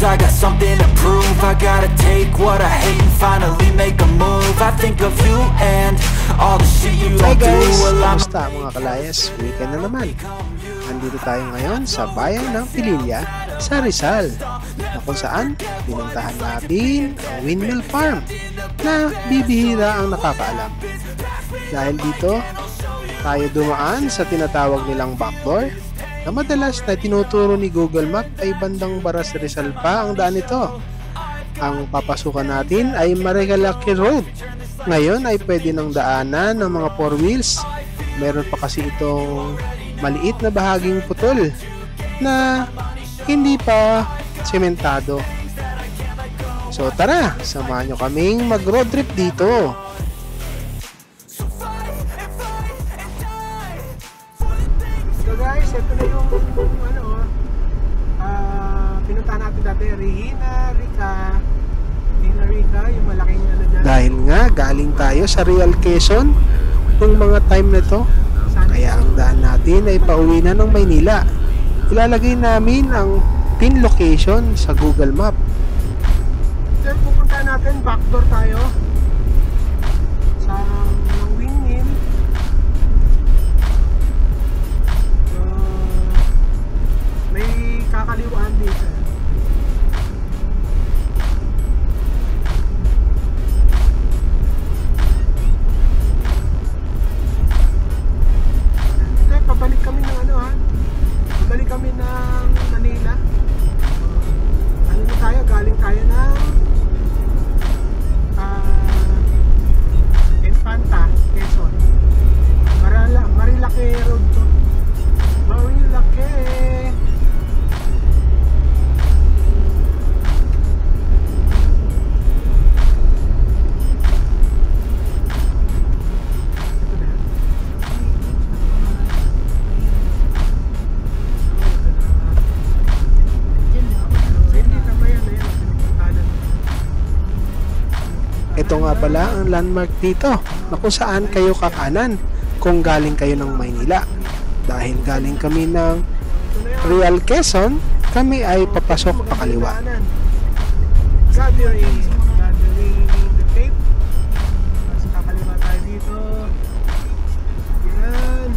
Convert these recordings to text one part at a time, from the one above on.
lose, I got something to prove. I gotta take what I hate and finally make a move. I think of you and all the shit you don't do. Well, I'm Kamusta mga kalayas? Weekend na naman. Nandito tayo ngayon sa bayan ng Pililla sa Rizal, na kung saan pinuntahan natin ang windmill farm na bibihira ang nakakaalam. Dahil dito, tayo dumaan sa tinatawag nilang backdoor na madalas na tinuturo ni Google Map ay bandang Baras Rizal pa ang daan nito. Ang papasukan natin ay Marigalaki Road. Ngayon ay pwede ng daanan ng mga 4 wheels. Meron pa kasi itong maliit na bahaging putol na hindi pa sementado. So tara, samahan nyo kaming mag-road trip dito. So guys, ito na yung pinuntahan natin dati, Regina Rica, yung malaking dyan. Dahil nga galing tayo sa Real Quezon yung mga time na to, kaya ang daan natin ay pauwi na ng Maynila. Ilalagay namin ang pin location sa Google Map. So pupunta natin, backdoor tayo sa windmill. May kakaliwaan dito. Pabalik kami ng pabalik kami ng Manila. Ano na tayo? Galing tayo ng Infanta, Quezon. Marilaki Road to. Marilaki. Ito nga pala ang landmark dito na kung saan kayo kakanan kung galing kayo ng Maynila. Dahil galing kami ng Real Quezon, kami ay papasok pakaliwa. Gathering the Cape. Mas kakaliwa tayo dito. Yan.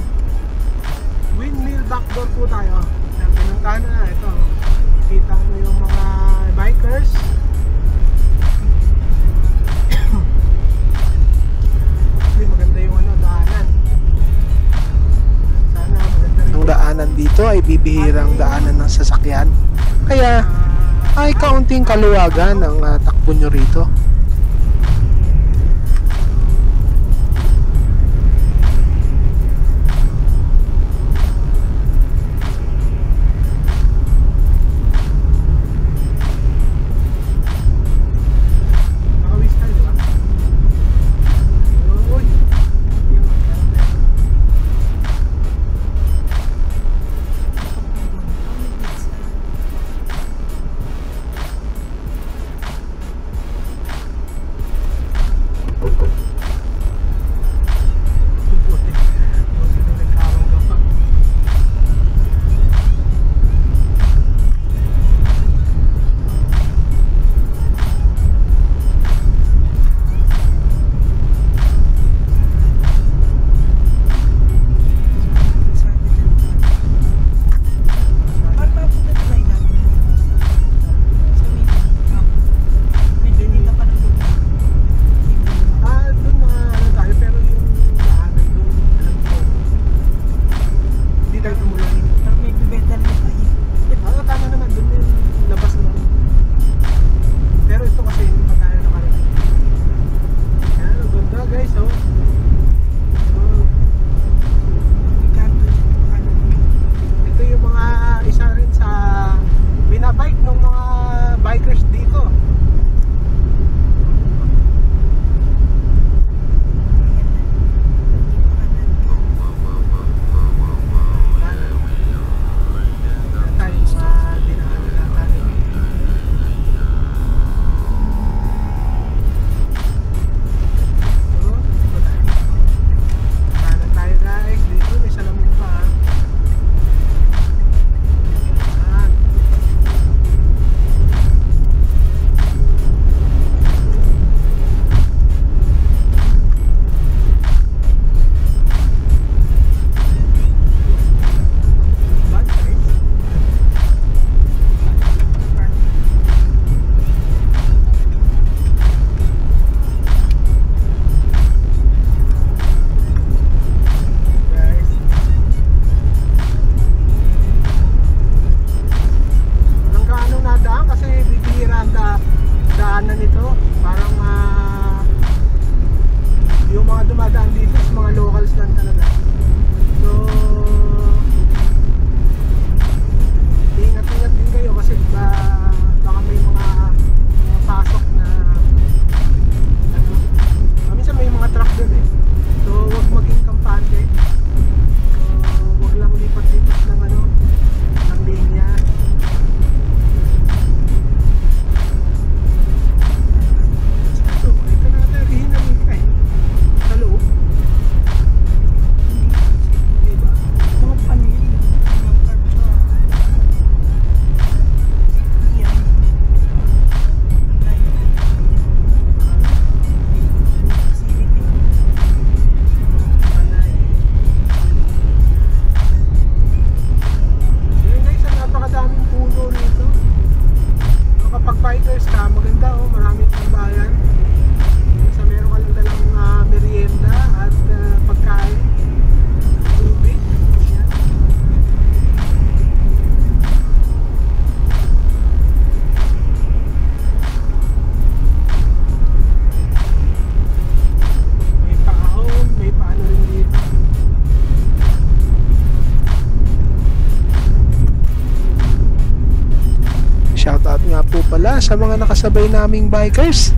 Windmill backdoor po tayo. Pinuntahan na ito. Kita mo yung mga bikers. Maganda yung daanan. Sana maganda rin. Ang daanan dito ay bibihirang daanan ng sasakyan. Kaya ay kaunting kaluwagan ang takbo nyo rito. ganda, oh, maraming tambayan. Sa meron ka lang dalang merienda at pagkain, tubig. Yan. May paahon, may paano rin dito. Shoutout nga po pala sa mga nakasabay naming bikers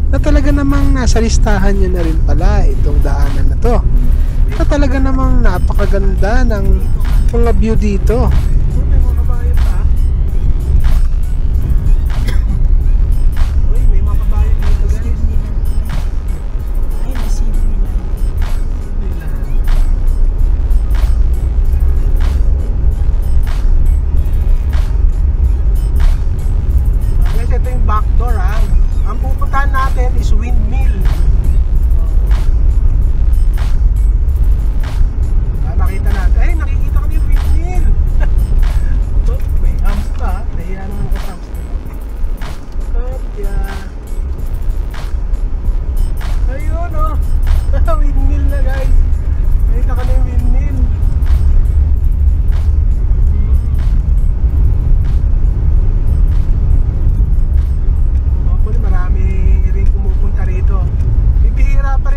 na talaga namang nasa listahan nyo na rin pala itong daanan na to, na talaga namang napakaganda ng mga view dito. May mga kabayan dito guys. Ito yung backdoor ha. Ang pupuntahan natin is windmill. Nakita natin. Ay, nakikita ko yung windmill. May hamster ha. Nahiya naman ko sa hamster. Ayun o. Windmill na guys. Nakita ko na yung windmill.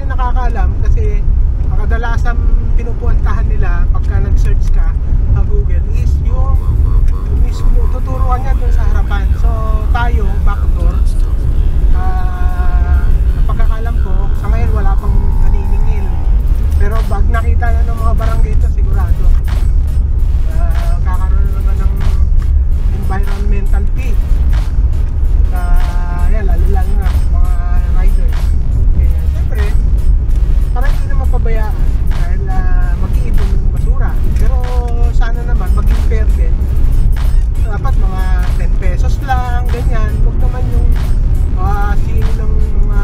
Nakakaalam kasi kadalasan pinupuntahan nila pagka nag-search ka sa Google is yung mismo tuturuan niya dun sa harapan. So tayo backdoor, pagkakalam ko sa ngayon wala pang naniningil, pero pag nakita na ng mga barangay ito sigurado kakaroon na naman ng environmental fee. Yan, lalo na mga riders. Kaya siyempre para hindi na mapabayaan dahil mag-iipon ng basura, pero sana naman maging fair din. Dapat mga 10 pesos lang, ganyan. Huwag naman yung sino ng mga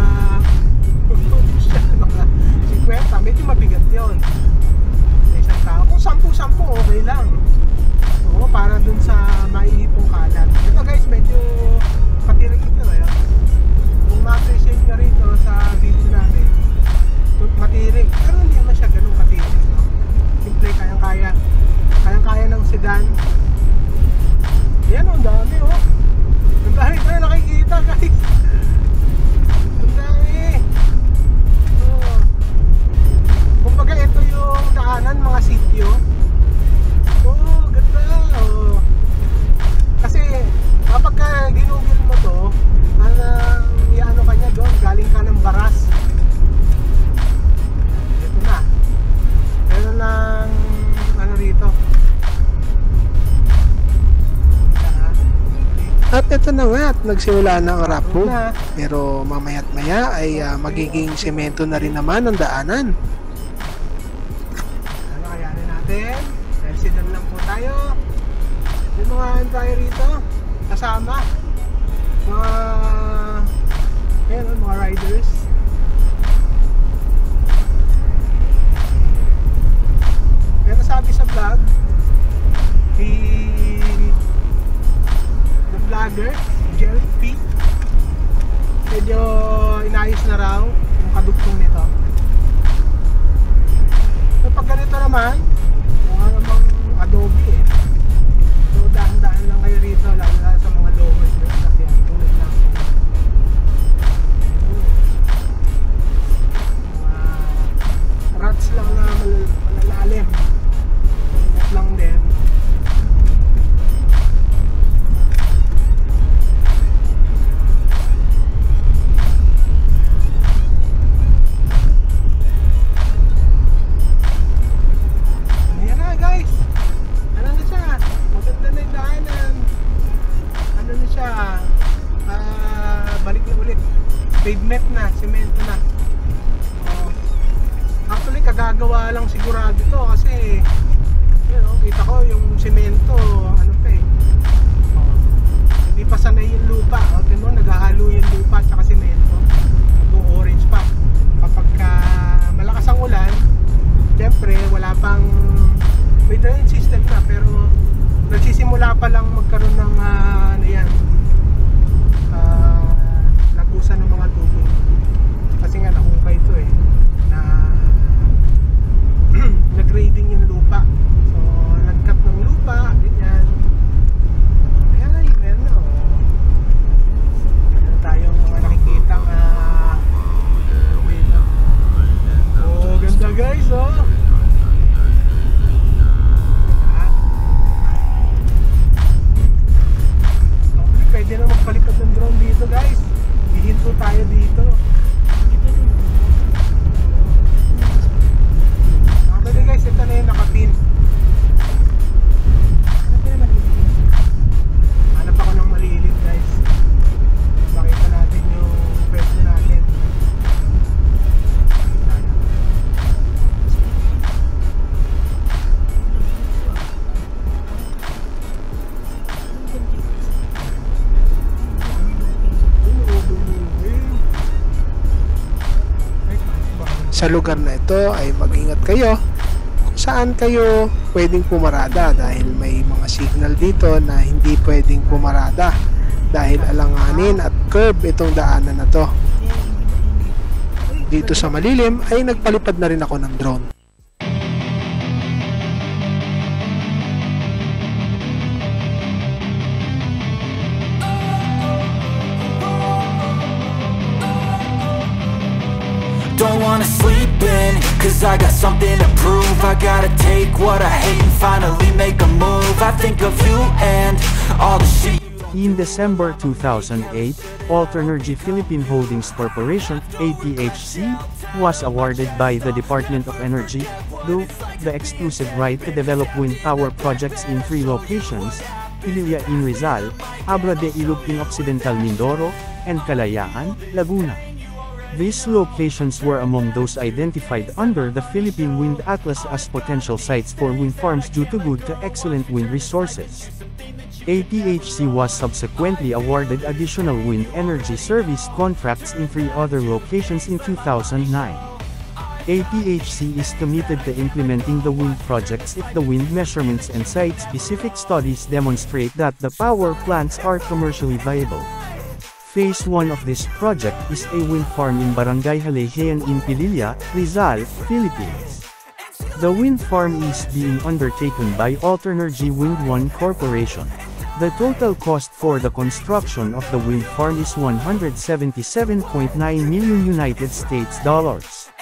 50, medyo mabigat yun sa isang tao. Kung 10-10 okay lang, oo, para dun sa maiipong kalat. Ito guys, medyo patirik ito kung ma-appreciate nyo rito sa video namin, matirik, pero hindi naman siya ganun katirik, no? Simple, kayang-kaya ng sedan. Ayan, ang dami oh. Ang dami ko na nakikita guys. Ang dami. Oh. Kumbaga ito yung daanan, mga sityo. Oh, ganda oh. Kasi kapag ginugil mo to, iano ka niya doon, galing ka ng Baras. Ito na. Meron ng ano rito. At ito na nga, at nagsimula na ang rapo. Pero mamaya't maya ay magiging semento na rin naman ang daanan. Ano kayanin natin? Dahil sidan lang po tayo. Yung mga tayo rito, kasama. Mga riders. Pero sabi sa vlog, the vlogger, Jelpy, medyo inayos na raw yung kadugtong nito. So pag ganito naman, mukha namang adobe eh. So dahan-dahan lang kayo rito, lalo na sa mga lower sasakyan, tulad ng rats lang na malalalim. At lang din. Ayan na guys. Ano na siya? Maganda na yung daanan. Ano na siya? Balik na ulit. Pavement na, semento na. Actually kagagawa lang sigurado to kasi kita ko yung semento ano pa eh, hindi pa sanay yung lupa. Tingnan mo, naghahalo yung lupa at saka semento, nag-orange pa. Kapag malakas ang ulan, syempre wala pang, may drainage system na pero nagsisimula pa lang magkaroon ng ano yan, pwede na magpalipad ng drone dito guys. Hihinto tayo dito. Actually guys, ito na yung nakapin. Hanap ako ng malilit guys. Makita natin yung pwesto natin. Sa lugar na ito ay mag-ingat kayo kung saan kayo pwedeng pumarada dahil may mga signal dito na hindi pwedeng pumarada dahil alanganin at curve itong daanan na to. Dito sa malilim ay nagpalipad na rin ako ng drone. Don't wanna sleep in, cause I got something to prove. I gotta take what I hate and finally make a move. I think of you and all the shit. In December 2008, Alternergy Philippine Holdings Corporation, APHC, was awarded by the Department of Energy, DOE, the exclusive right to develop wind power projects in 3 locations, Pililla in Rizal, Abra de Ilog in Occidental Mindoro, and Kalayaan, Laguna. These locations were among those identified under the Philippine Wind Atlas as potential sites for wind farms due to good to excellent wind resources. APHC was subsequently awarded additional wind energy service contracts in 3 other locations in 2009. APHC is committed to implementing the wind projects if the wind measurements and site-specific studies demonstrate that the power plants are commercially viable. Phase 1 of this project is a wind farm in Barangay Halehean in Pililla, Rizal, Philippines. The wind farm is being undertaken by Alternergy Wind 1 Corporation. The total cost for the construction of the wind farm is $177.9 million United States dollars.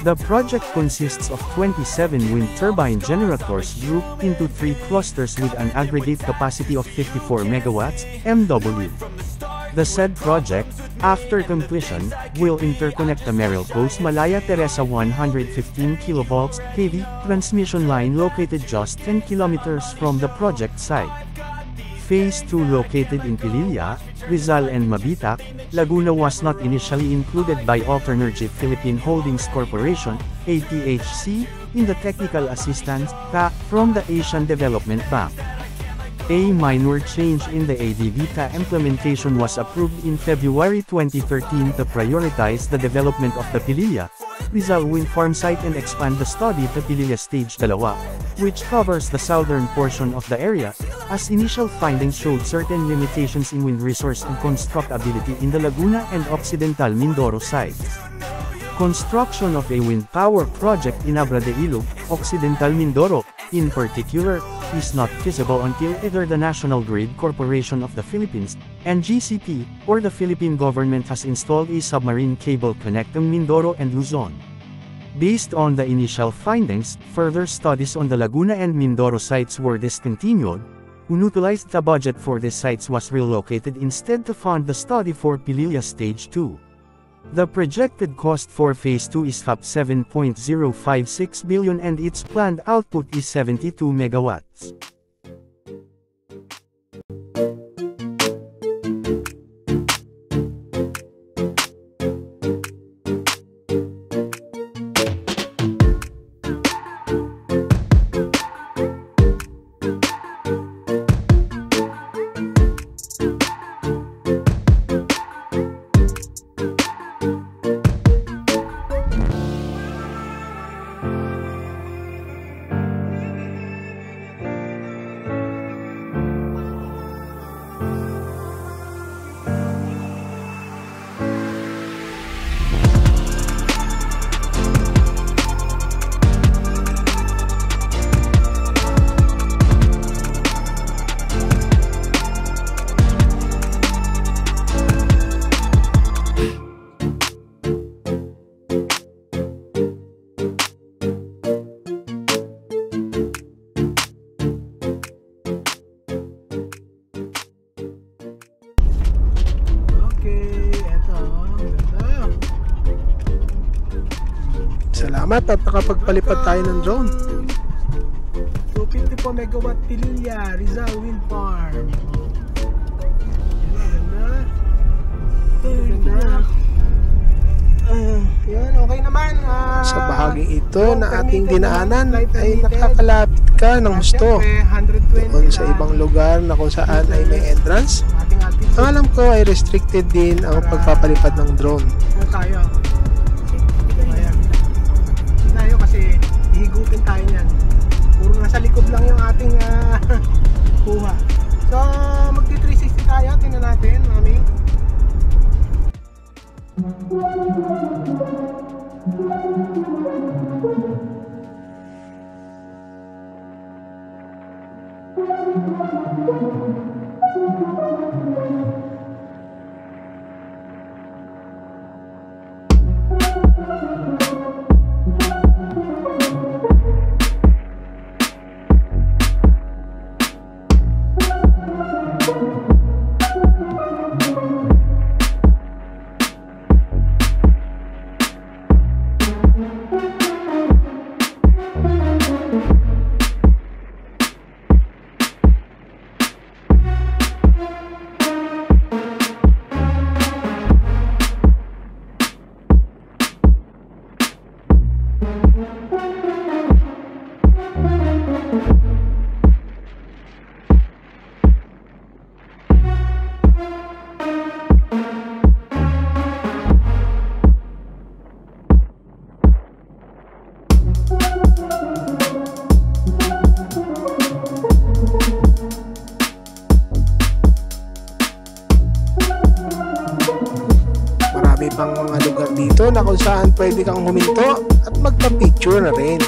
The project consists of 27 wind turbine generators grouped into 3 clusters with an aggregate capacity of 54 megawatts MW. The said project, after completion, will interconnect the Marilcos Malaya Teresa 115 kV kV transmission line located just 10 kilometers from the project site. Phase 2 located in Pililla, Rizal and Mabitac, Laguna was not initially included by Alternergy Philippine Holdings Corporation, APHC, in the technical assistance from the Asian Development Bank. A minor change in the ADVTA implementation was approved in February 2013 to prioritize the development of the Pililla, Rizal wind farm site and expand the study to Pililla Stage 2, which covers the southern portion of the area, as initial findings showed certain limitations in wind resource and constructability in the Laguna and Occidental Mindoro sites. Construction of a wind power project in Abra de Ilog, Occidental Mindoro, in particular, is not feasible until either the National Grid Corporation of the Philippines, NGCP, or the Philippine government has installed a submarine cable connecting Mindoro and Luzon. Based on the initial findings, further studies on the Laguna and Mindoro sites were discontinued. Unutilized the budget for these sites was relocated instead to fund the study for Pililla Stage 2. The projected cost for Phase 2 is $7.056 billion and its planned output is 72 megawatts. Salamat at nakapagpalipad tayo ng drone. 254 megawatt Pililla, Rizal Wind Farm. Ganda. Yan, okay naman. Sa bahaging ito na ating dinaanan ay nakakalapit ka ng gusto doon sa ibang lugar na kung saan ay may entrance. Ang alam ko ay restricted din ang pagpapalipad ng drone. Tayo kasi hihigutin tayo niyan. Puro nasa likod lang yung ating kuha. So magti 360 tayo, tingnan natin, mami. Marami pang mga lugar dito na kung saan pwede kang huminto at magpa-picture na rin.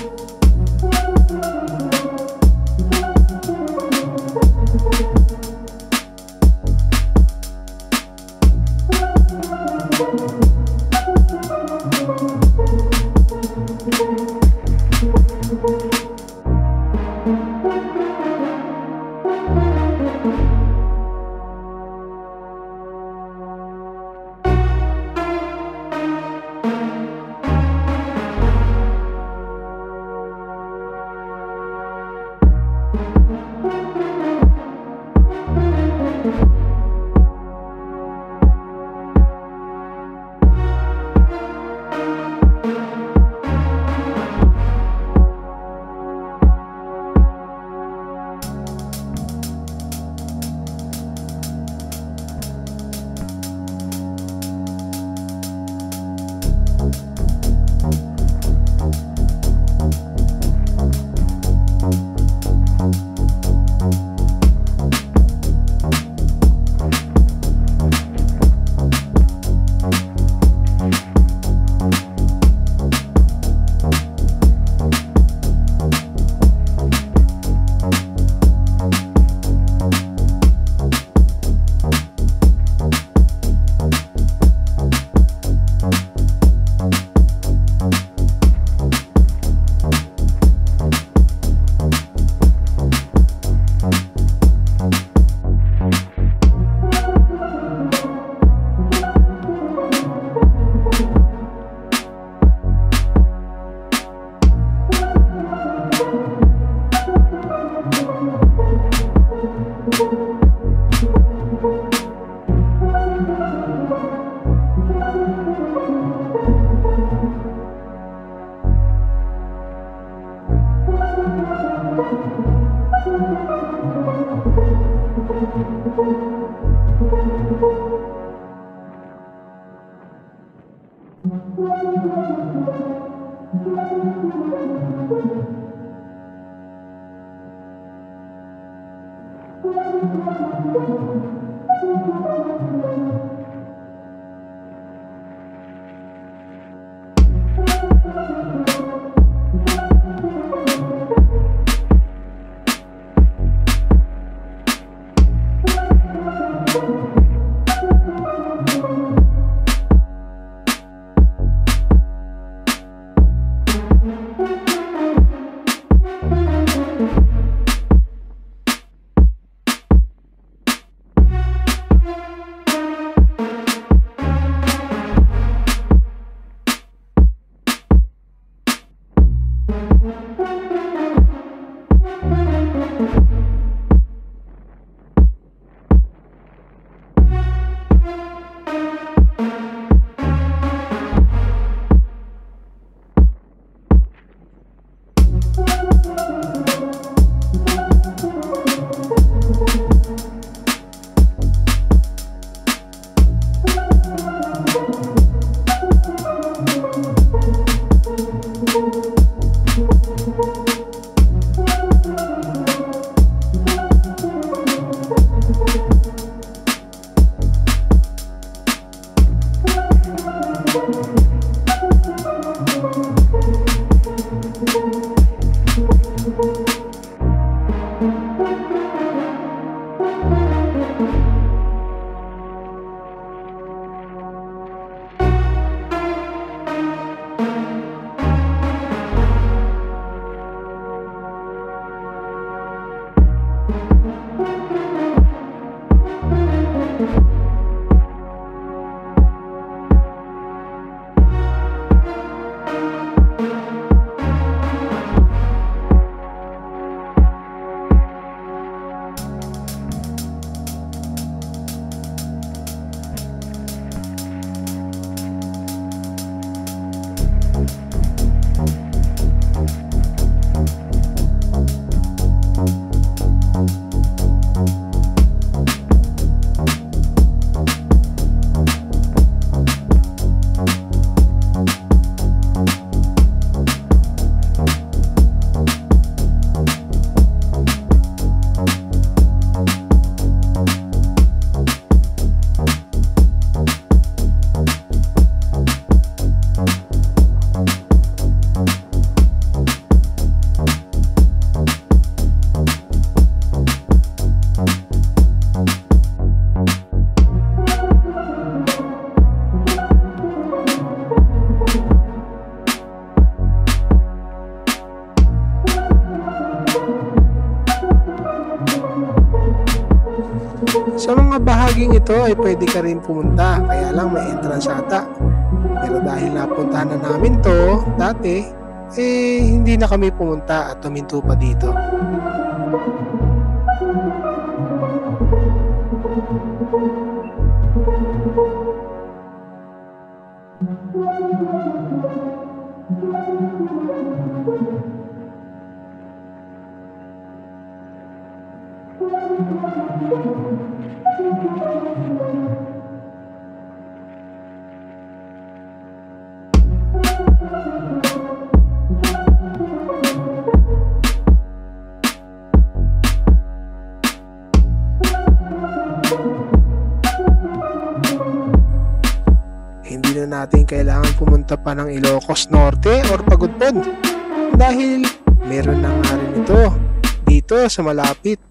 bahaging ito ay pwede ka rin pumunta, kaya lang may entrance ata. Pero dahil napuntahan na namin to dati, hindi na kami pumunta at tuminto pa dito. Hindi na natin kailangan pumunta pa ng Ilocos Norte or Pagudpod dahil meron na nga rin ito dito sa malapit.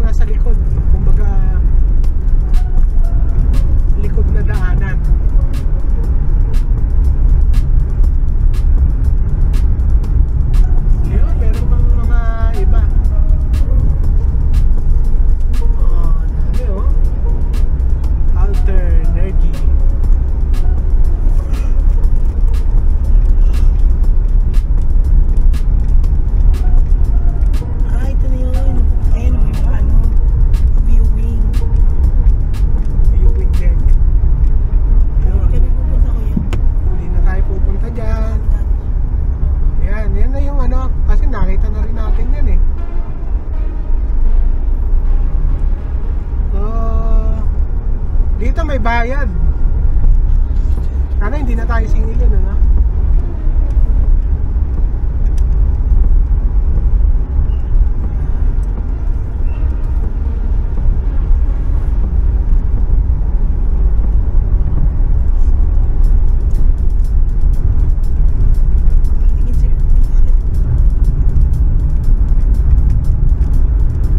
Nasa likod, kumbaga likod na daanan. Yun, meron pang mga iba. Dami Alternergy. Ito na yun. Ayun, may viewing. Viewing deck. Kami pupunta ko yan. Hindi na tayo pupunta dyan. Yan na yung kasi nakita na rin natin yan eh. So, dito may bayad. Sana hindi na tayo singilin,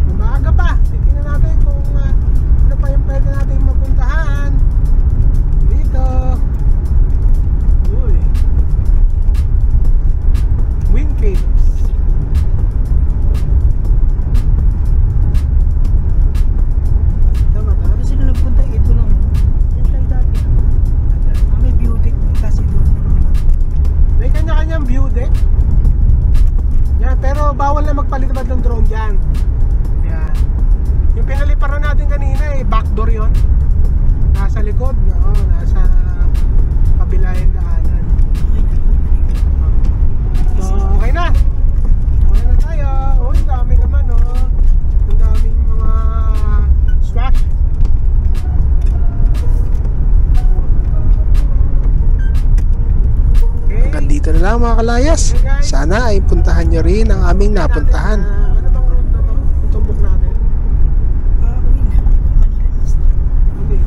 Umaga pa. Titingnan natin kung ano pa yung pwede natin mapuntahan dito. Uy. Wind Caves. Tama ta? Kasi nung nagpunta ito lang. Yan tayo dati. May view deck kasi doon. May kanya-kanyang view deck. Yan, pero bawal na magpalipad ng drone dyan. Yan. Yung pinaliparan natin kanina backdoor yon. Nasa likod, nasa kabila yung daanan. So, okay na. Okay na tayo. Ang dami naman, ang daming mga swash. Hanggang dito na lang mga kalayas. Sana ay puntahan nyo rin ang aming napuntahan. Ano bang road na to? Yung tumbok natin? Manila East. Hindi.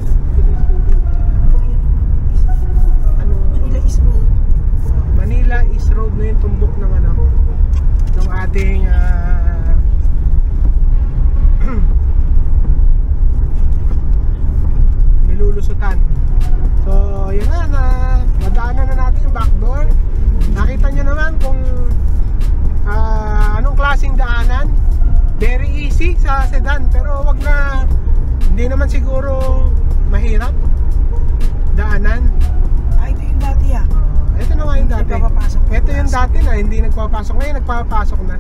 Ano? Manila East Road. Manila East Road na yung tumbok ng ng ating nilulusutan. So, yun na, nadaanan na natin yung backdoor. Nakita nyo naman kung anong klaseng daanan. Very easy sa sedan, pero wag na, hindi naman siguro mahirap daanan. Ito yung dati Ito na nga yung dati. Ito yung dati na hindi nagpapasok. Ngayon nagpapasok na.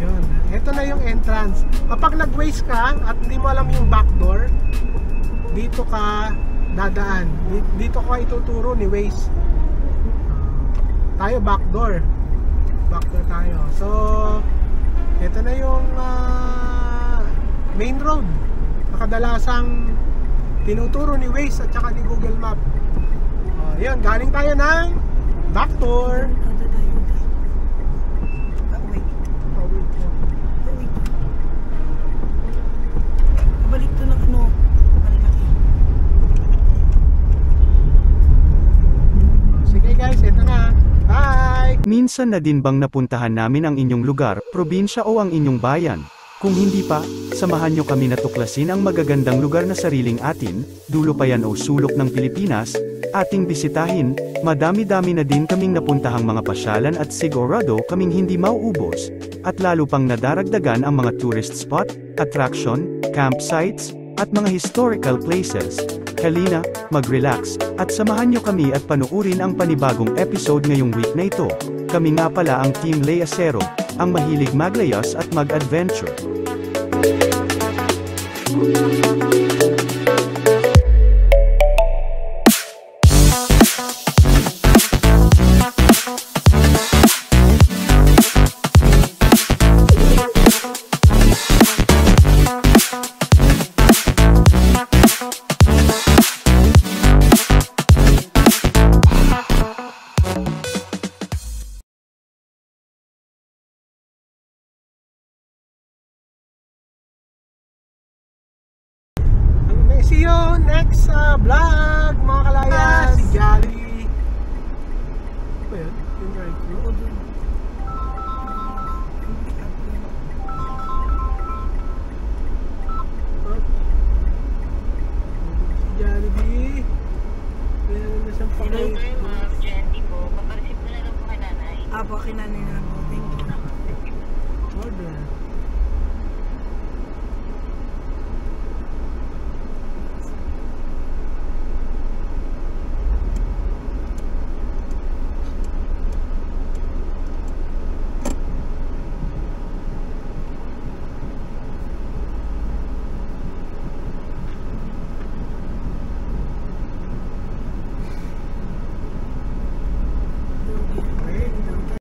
Yun. Ito na yung entrance. Kapag nag-waste ka at hindi mo alam yung backdoor, dito ka dadaan. Dito ka ituturo ni Waze. Tayo backdoor. Backdoor tayo. So, ito na yung main road. Nakadalasang tinuturo ni Waze at saka ni Google Map. Yun, galing tayo ng backdoor. Balik to ng Marilaki. Minsan na din bang napuntahan namin ang inyong lugar, probinsya o ang inyong bayan? Kung hindi pa, samahan nyo kami na tuklasin ang magagandang lugar na sariling atin, dulo pa yan o sulok ng Pilipinas, ating bisitahin. Madami-dami na din kaming napuntahang mga pasyalan at sigurado kaming hindi mauubos, at lalo pang nadaragdagan ang mga tourist spot, attraction, campsites, at mga historical places. Halina, mag-relax, at samahan nyo kami at panuurin ang panibagong episode ngayong week na ito. Kami nga pala ang Team Layasero, ang mahilig maglayas at mag-adventure. See you next vlog, mga kalayas. Si Jolly. Ano ba yun? Yung drive-thru? Si Jollibee. Meron na siyang pakay. Ma'am Jenny po, papareceive na lang po kay nanay. Apo, kinanay na lang po. Thank you. Order.